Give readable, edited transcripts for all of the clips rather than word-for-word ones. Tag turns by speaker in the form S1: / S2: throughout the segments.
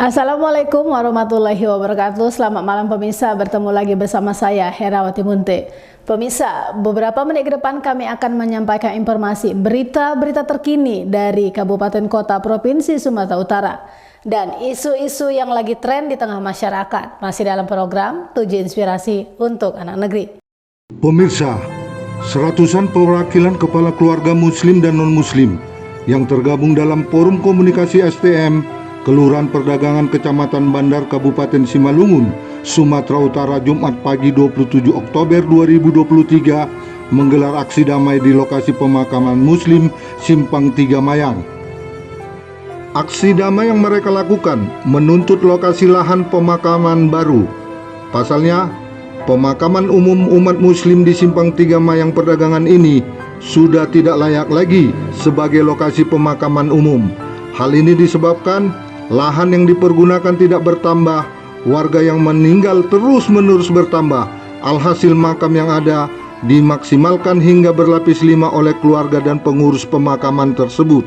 S1: Assalamualaikum warahmatullahi wabarakatuh. Selamat malam pemirsa, bertemu lagi bersama saya Herawati Munte. Pemirsa, beberapa menit ke depan kami akan menyampaikan informasi berita-berita terkini dari Kabupaten Kota Provinsi Sumatera Utara dan isu-isu yang lagi tren di tengah masyarakat. Masih dalam program 7 Inspirasi untuk Anak Negeri.
S2: Pemirsa, seratusan perwakilan kepala keluarga muslim dan non-muslim yang tergabung dalam Forum Komunikasi STM Kelurahan Perdagangan Kecamatan Bandar Kabupaten Simalungun, Sumatera Utara Jumat pagi 27 Oktober 2023 menggelar aksi damai di lokasi pemakaman Muslim Simpang 3 Mayang. Aksi damai yang mereka lakukan menuntut lokasi lahan pemakaman baru. Pasalnya, pemakaman umum umat Muslim di Simpang 3 Mayang Perdagangan ini sudah tidak layak lagi sebagai lokasi pemakaman umum. Hal ini disebabkan lahan yang dipergunakan tidak bertambah, warga yang meninggal terus-menerus bertambah. Alhasil makam yang ada dimaksimalkan hingga berlapis 5 oleh keluarga dan pengurus pemakaman tersebut.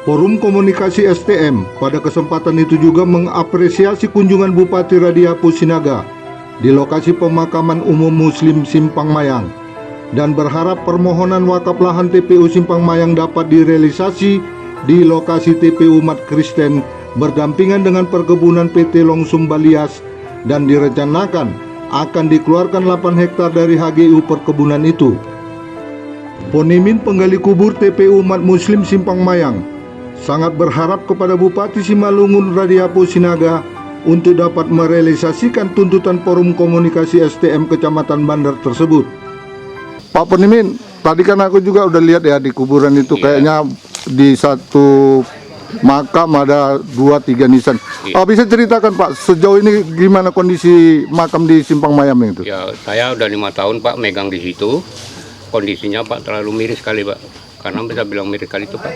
S2: Forum Komunikasi STM pada kesempatan itu juga mengapresiasi kunjungan Bupati Radiapu Sinaga di lokasi pemakaman umum Muslim Simpang Mayang dan berharap permohonan wakaf lahan TPU Simpang Mayang dapat direalisasi di lokasi TPU umat Kristen berdampingan dengan perkebunan PT Longsum Balias dan direncanakan akan dikeluarkan 8 hektar dari HGU perkebunan itu. Ponimin penggali kubur TPU umat Muslim Simpang Mayang sangat berharap kepada Bupati Simalungun Radiapu Sinaga untuk dapat merealisasikan tuntutan Forum Komunikasi STM Kecamatan Bandar tersebut. Pak Ponimin, tadi kan aku juga udah lihat ya di kuburan itu kayaknya di satu makam ada 2-3 nisan. Bisa ceritakan Pak, sejauh ini gimana kondisi makam di Simpang Mayang itu?
S3: Ya, saya udah 5 tahun Pak megang di situ. Kondisinya Pak terlalu miris sekali Pak. Karena bisa bilang miris sekali itu Pak.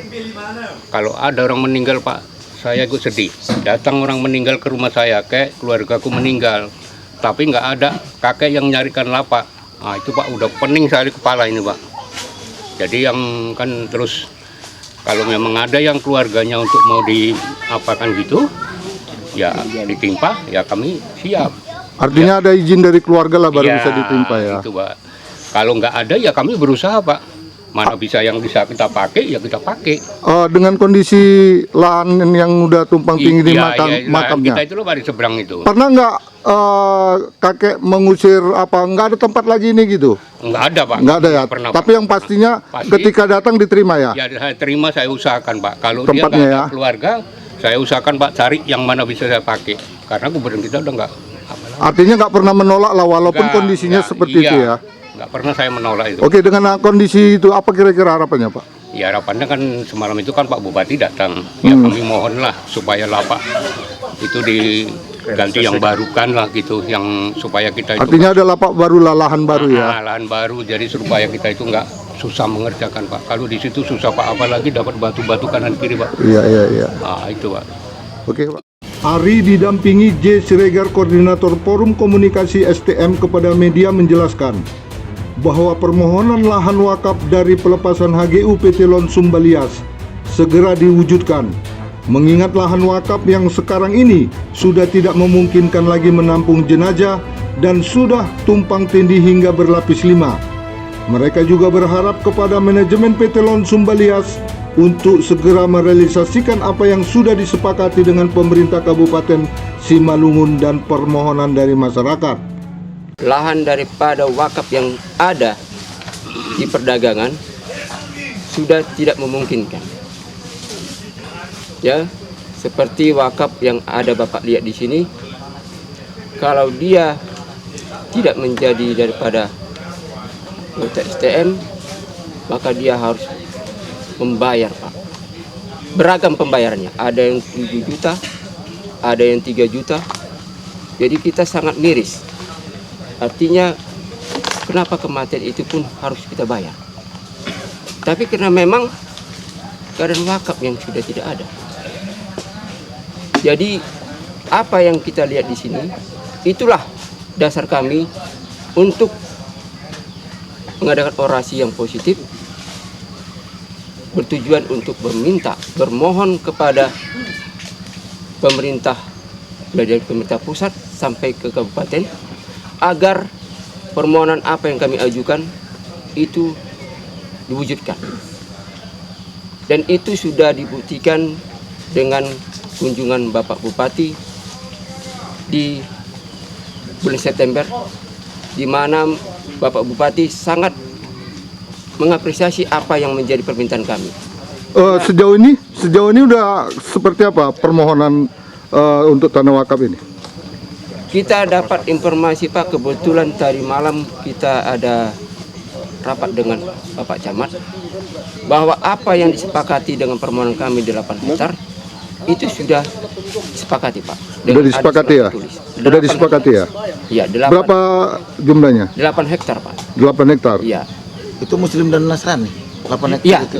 S3: Kalau ada orang meninggal Pak, saya ikut sedih. Datang orang meninggal ke rumah saya, kayak keluargaku meninggal. Tapi nggak ada kakek yang nyarikan lapak. Nah itu Pak udah pening sekali kepala ini Pak. Jadi yang kan terus kalau memang ada yang keluarganya untuk mau diapakan gitu, ya ditimpa, ya kami siap.
S2: Artinya ya, ada izin dari keluarga lah baru
S3: ya,
S2: bisa ditimpa ya?
S3: Itu Pak. Kalau nggak ada ya kami berusaha Pak. Mana bisa yang bisa kita pakai, ya kita pakai.
S2: Dengan kondisi lahan yang udah tumpang tinggi di makamnya?
S3: Kita itu loh di seberang itu.
S2: Pernah nggak kakek mengusir apa? Nggak ada tempat lagi ini gitu?
S3: Nggak ada Pak.
S2: Nggak ada ya?
S3: Pernah,
S2: tapi
S3: Pak.
S2: yang pastinya
S3: Pasti,
S2: ketika datang diterima ya?
S3: Ya saya terima, saya usahakan Pak. Kalau dia
S2: tempatnya
S3: nggak ada
S2: ya?
S3: keluarga, saya usahakan Pak cari yang mana bisa saya pakai. Karena kuburan kita udah nggak.
S2: Artinya nggak pernah menolak lah walaupun kondisinya seperti itu ya?
S3: Nggak pernah saya menolak itu.
S2: Oke, dengan kondisi itu apa kira-kira harapannya Pak?
S3: Ya harapannya kan semalam itu kan Pak Bupati datang. Ya kami mohonlah supaya lapak itu diganti yang barukan lah gitu, yang supaya kita itu.
S2: Artinya ada lapak baru lah, lahan baru ya?
S3: Lahan baru, jadi supaya kita itu nggak susah mengerjakan Pak. Kalau di situ susah Pak, apalagi dapat batu-batu kanan kiri Pak.
S2: Iya.
S3: Nah itu Pak.
S2: Oke Pak. Ari didampingi J. Siregar, Koordinator Forum Komunikasi STM kepada media menjelaskan bahwa permohonan lahan wakaf dari pelepasan HGU PT Longsum Balias segera diwujudkan, mengingat lahan wakaf yang sekarang ini sudah tidak memungkinkan lagi menampung jenazah dan sudah tumpang tindih hingga berlapis 5. Mereka juga berharap kepada manajemen PT Longsum Balias untuk segera merealisasikan apa yang sudah disepakati dengan pemerintah Kabupaten Simalungun dan permohonan dari masyarakat.
S4: Lahan daripada wakaf yang ada di perdagangan sudah tidak memungkinkan. Ya, seperti wakaf yang ada Bapak lihat di sini, kalau dia tidak menjadi daripada anggota STM, maka dia harus membayar Pak. Beragam pembayarannya, ada yang 7 juta, ada yang 3 juta. Jadi kita sangat miris. Artinya kenapa kematian itu pun harus kita bayar. Tapi karena memang keadaan wakaf yang sudah tidak ada. Jadi apa yang kita lihat di sini, itulah dasar kami untuk mengadakan orasi yang positif bertujuan untuk meminta, bermohon kepada pemerintah, mulai dari pemerintah pusat sampai ke kabupaten, agar permohonan apa yang kami ajukan itu diwujudkan. Dan itu sudah dibuktikan dengan kunjungan Bapak Bupati di bulan September, di mana Bapak Bupati sangat mengapresiasi apa yang menjadi permintaan kami.
S2: Sejauh ini udah seperti apa permohonan untuk tanah wakaf ini?
S4: Kita dapat informasi Pak, kebetulan tadi malam kita ada rapat dengan Bapak Camat, bahwa apa yang disepakati dengan permohonan kami 8 hektar itu sudah disepakati Pak.
S2: Sudah disepakati ya? Sudah disepakati ya?
S4: Iya,
S2: Berapa jumlahnya?
S4: 8 hektar Pak.
S2: 8 hektar?
S4: Iya.
S5: Itu Muslim dan Nasrani 8 hektar
S4: Iya.
S5: itu.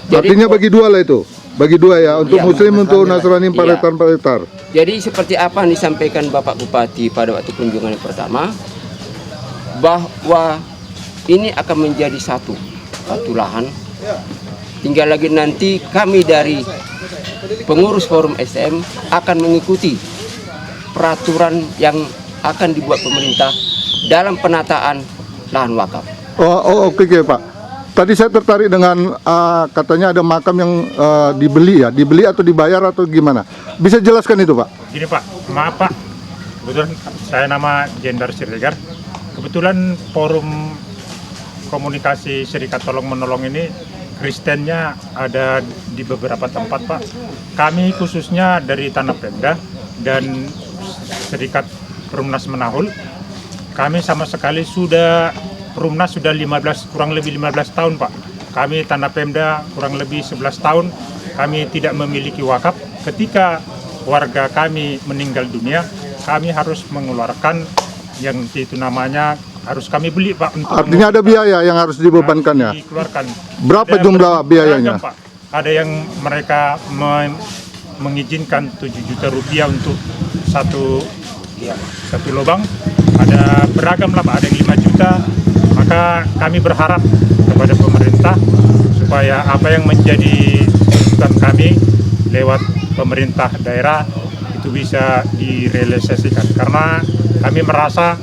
S2: Artinya bagi dua lah itu? Bagi dua ya? Untuk
S4: Iya,
S2: Muslim, untuk
S5: Nasrani.
S2: Nasrani 4
S4: Iya.
S2: hektar 4 hektar?
S4: Jadi seperti apa yang disampaikan Bapak Bupati pada waktu kunjungan yang pertama, bahwa ini akan menjadi satu lahan. Tinggal lagi nanti kami dari pengurus forum STM akan mengikuti peraturan yang akan dibuat pemerintah dalam penataan lahan wakaf.
S2: Oke Pak. Tadi saya tertarik dengan katanya ada makam yang dibeli ya, dibeli atau dibayar atau gimana? Bisa jelaskan itu Pak?
S6: Gini Pak, maaf Pak, kebetulan saya nama Jendar Siregar. Kebetulan forum komunikasi Serikat Tolong Menolong ini Kristennya ada di beberapa tempat Pak. Kami khususnya dari Tanah Pemda dan Serikat Perumnas Menahul, kami sama sekali sudah Perumnas sudah kurang lebih 15 tahun Pak. Kami Tanah Pemda kurang lebih 11 tahun. Kami tidak memiliki wakaf. Ketika warga kami meninggal dunia, kami harus mengeluarkan yang itu namanya harus kami beli Pak. Untuk
S2: Artinya ada biaya yang harus dibebankan ya?
S6: Dikeluarkan.
S2: Berapa
S6: Ada
S2: jumlah
S6: beragam,
S2: biayanya?
S6: Pak. Ada yang mereka mengizinkan 7 juta rupiah untuk satu lubang. Ada beragam lah Pak, ada yang 5 juta. Maka kami berharap kepada pemerintah supaya apa yang menjadi tuntutan kami lewat pemerintah daerah itu bisa direalisasikan. Karena kami merasa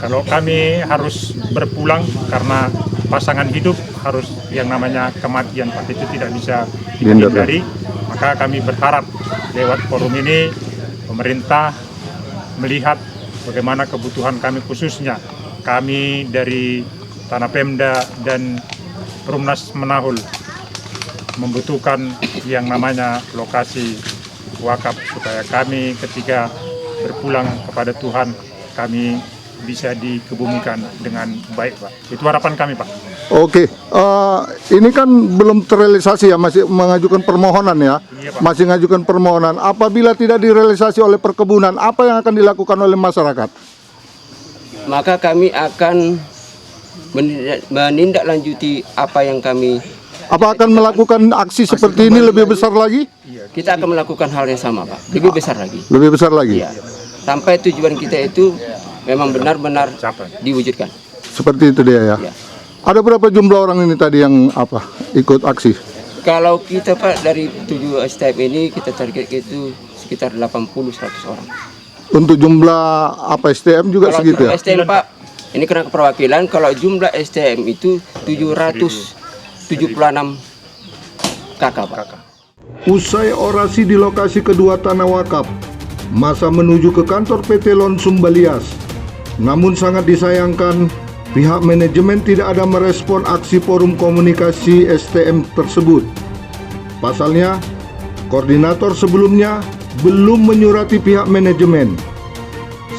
S6: kalau kami harus berpulang karena pasangan hidup harus yang namanya kematian Pak, itu tidak bisa dihindari. Maka kami berharap lewat forum ini pemerintah melihat bagaimana kebutuhan kami, khususnya kami dari Tanah Pemda dan Perumnas Menahul membutuhkan yang namanya lokasi wakaf supaya kami ketika berpulang kepada Tuhan kami bisa dikebumikan dengan baik Pak. Itu harapan kami Pak.
S2: Oke, ini kan belum terrealisasi ya, masih mengajukan permohonan ya?
S6: Iya, Pak.
S2: Masih mengajukan permohonan. Apabila tidak direalisasi oleh perkebunan, apa yang akan dilakukan oleh masyarakat?
S4: Maka kami akan menindaklanjuti apa yang kami.
S2: Apa akan melakukan aksi seperti ini lebih besar lagi?
S4: Kita akan melakukan hal yang sama Pak, lebih besar lagi.
S2: Lebih besar lagi?
S4: Iya. Sampai tujuan kita itu memang benar-benar diwujudkan.
S2: Seperti itu dia ya?
S4: Iya.
S2: Ada berapa jumlah orang ini tadi yang ikut aksi?
S4: Kalau kita Pak dari 7 STM ini kita target itu sekitar 80-100 orang.
S2: Untuk jumlah STM juga
S4: Kalau
S2: segitu ya?
S4: STM Pak, ini karena keperwakilan, kalau jumlah STM itu 776 kakak Pak.
S2: Usai orasi di lokasi kedua tanah wakaf, masa menuju ke kantor PT Lonsum Balias. Namun sangat disayangkan, pihak manajemen tidak ada merespon aksi forum komunikasi STM tersebut. Pasalnya, koordinator sebelumnya belum menyurati pihak manajemen.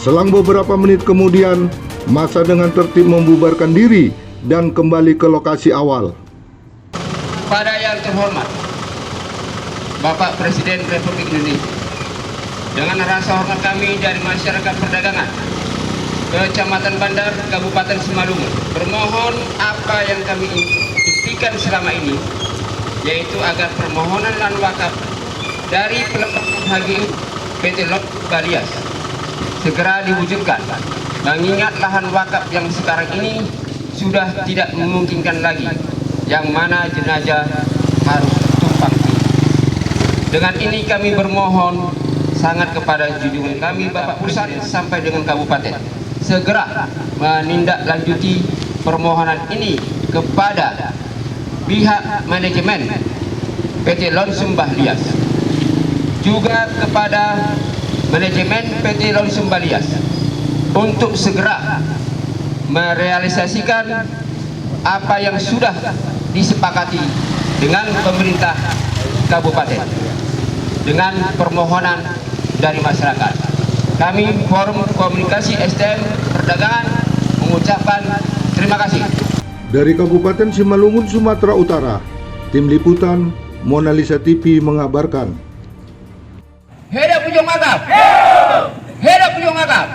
S2: Selang beberapa menit kemudian, masa dengan tertib membubarkan diri dan kembali ke lokasi awal.
S4: Pada yang terhormat Bapak Presiden Republik Indonesia, dengan rasa hormat kami dari masyarakat perdagangan Kecamatan Bandar, Kabupaten Simalungun, bermohon apa yang kami impikan selama ini, yaitu agar permohonan lahan wakaf dari pelepasan HGU PT Lot Balias segera diwujudkan, mengingat lahan wakaf yang sekarang ini sudah tidak memungkinkan lagi, yang mana jenazah harus tumpang tindih. Dengan ini kami bermohon sangat kepada junjungan kami Bapak Pusat sampai dengan Kabupaten segera menindaklanjuti permohonan ini kepada pihak manajemen PT Lonsum Bahlias, juga kepada manajemen PT Lonsum Bahlias untuk segera merealisasikan apa yang sudah disepakati dengan pemerintah kabupaten dengan permohonan dari masyarakat. Kami Forum Komunikasi STM Perdagangan mengucapkan terima kasih.
S2: Dari Kabupaten Simalungun, Sumatera Utara, Tim Liputan Mona Lisa TV mengabarkan.
S4: Hedap Ujung Akap. Hedap Ujung Akap.